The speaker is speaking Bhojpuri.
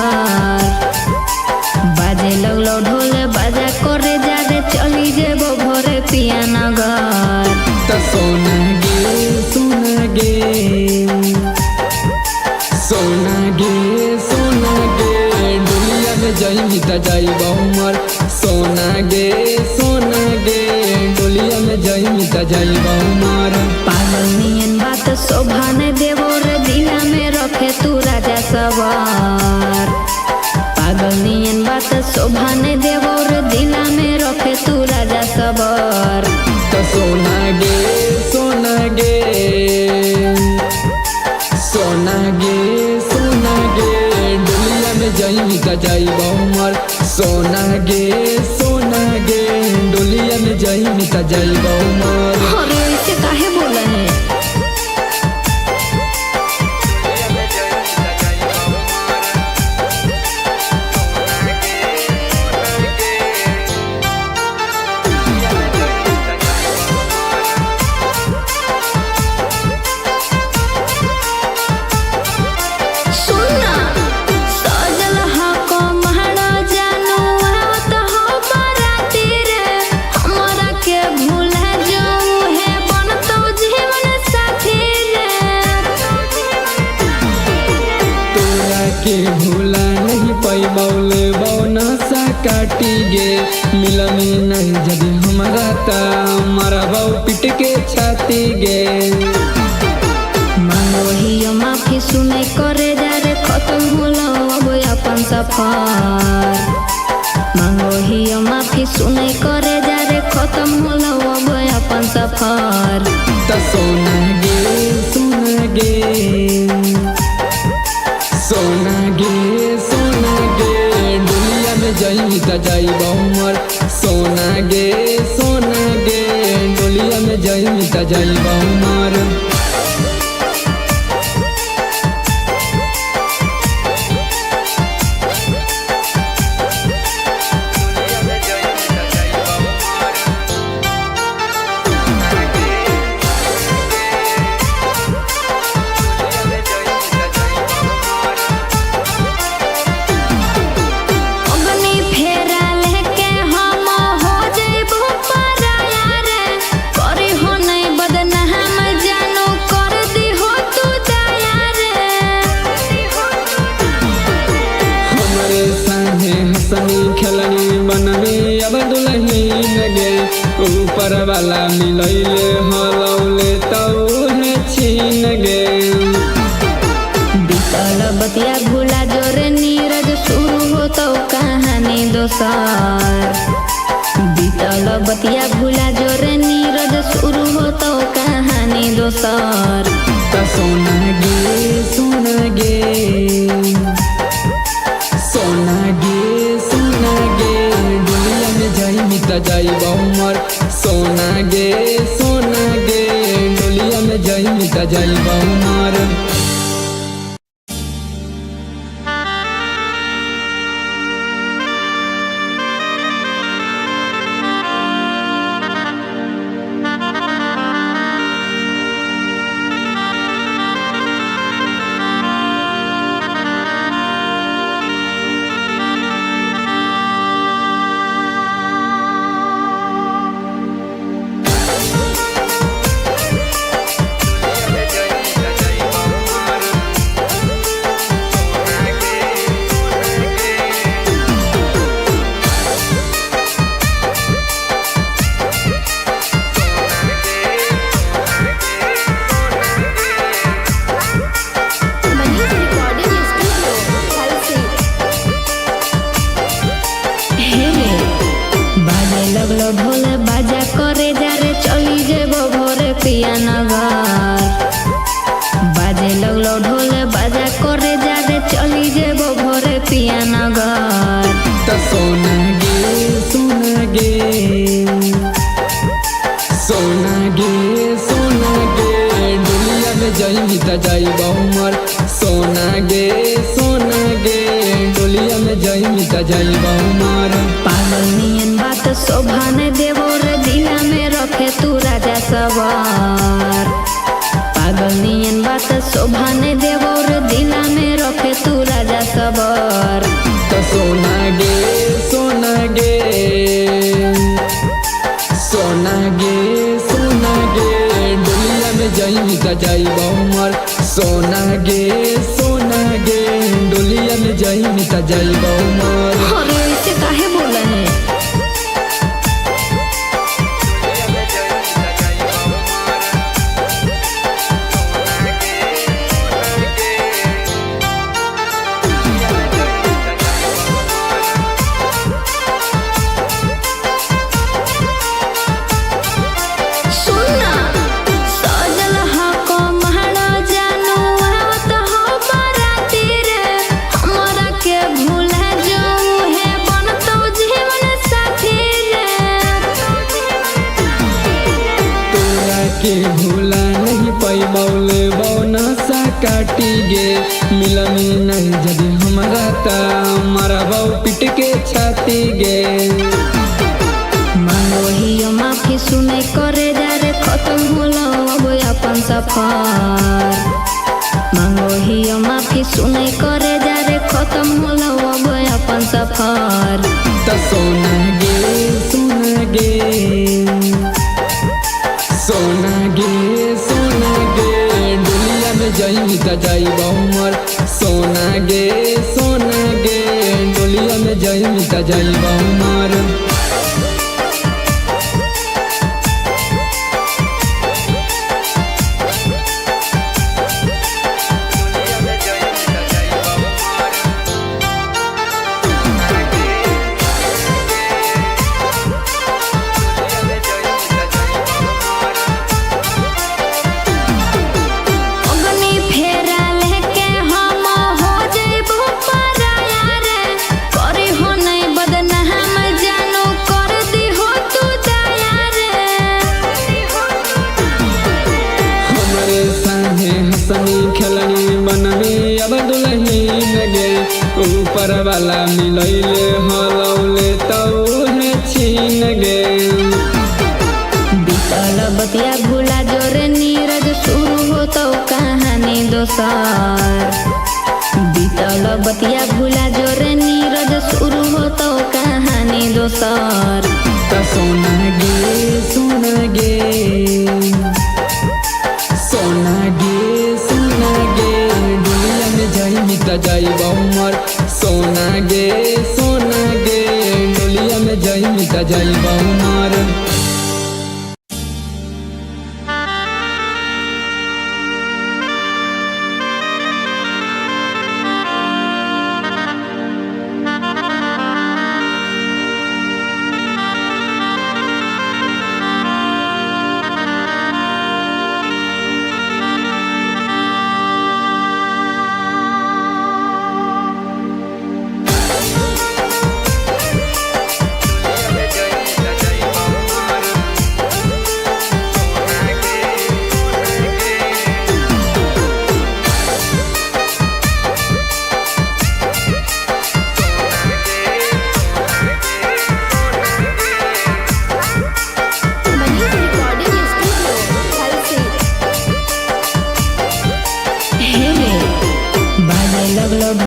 घर। बाजे लगलो ढोल बाजा करे जा रे चली जेबो भोरे पिया नगर। तो सोना गे सोना गे सोना गे सोना गे डोलिया में जाई त जाइबो हमर। सोना गे डोलिया में जाई त जाइबो हमर। पागल नियन बात शोभा ने देवो रे दिला में रखे तू राजा सवार। पागल नियन बात शोभा ने देवो रे दिला में रखे तू राजा सवार। तो सोना गे सोना गे सोना गे सोना गे डोलिया में जाई त जाइबो हमर। सोना गे डोलिया में जाई त जाइबो हमर। अरे ऐसे काहे बोला है? के भूला नहीं पैबौले बौना सा काटी गे। मिलनी नहीं जब हमारा ता मारा बाऊ पिट के छाती गे। मांगो ही माफी सुने करे जा रे खत्म होला अब अपन सफर। मांगो ही माफी सुने करे जा रे खत्म होला अब अपन सफर। तो सोना गे सोना गे सोना गे डोलिया में जाई त जाइबो हमर। सोना गे डोलिया में जाई त जाइबो हमर। खेलनी बननी अब दुलही गे। ऊपर वाला मिलैले हलौले तौ है छीन गे। बीतल बतिया भूला जोरे नीरज शुरू हो तो कहानी दोसर। बीतल बतिया भूला जोरे नीरज शुरू हो तो कहानी दोसर। तो सोना गे सोना गे सोना गे डोलिया में जाई त जाइबो हमर। सोना गे डोलिया में जाई त जाइबो हमर। लगलो ढोल बाजा करे जा रे चली जेबो भोरे पिया नगर। बाजे लगलो ढोल बाजा करे जा रे चली जेबो भोरे पिया नगर। तो सोना गे सोना गे सोना गे डोलिया में जाई त जाइबो हमर। सोना गे डोलिया में जाई त जाइबो हमर। पागल नियन बात शोभा ने देवो रे दिला में रखे तू राजा सवार। पागल नियन बात शोभा ने देवो रे दिला में रखे तू राजा सवार। सबर। तो सोना गे सोना गे सोना गे सोना गे डोलिया में जाई त जाई बहुमर। सोना गे डोलिया में जाई त जाई बहुमर। अरे ऐसे काहे बोला है? के भूला नहीं पैबौले बौना सा काटी गे। मिलनी नहीं जदि हमारा ता मारा बाऊ पिट के छाती गे। मांगो माफी सुने करे जा रे खत्म होलो अब अपन सफर। मांगो माफी सुने करे जा रे खत्म होलो अब अपन सफर। त सोना गे सोना गे सोना गे डोलिया में जाई त जाई बहुमर। सोना गे डोलिया में जाई त जाई बहुमर। हसनी खेलनी बननी अब दुल्हन गे। ऊपर वाला मिलैले हलौले तौहे छीन गे। बीतल बतिया भूला जोरे नीरज शुरू हो तो कहानी दोसर। बीतल बतिया भूला जोरे नीरज शुरू हो तो कहानी दोसर। त सोना गे सोना गे डोलिया में जाई त जाई बहुमर। सोना गे डोलिया में जाई त जाई बहुमर।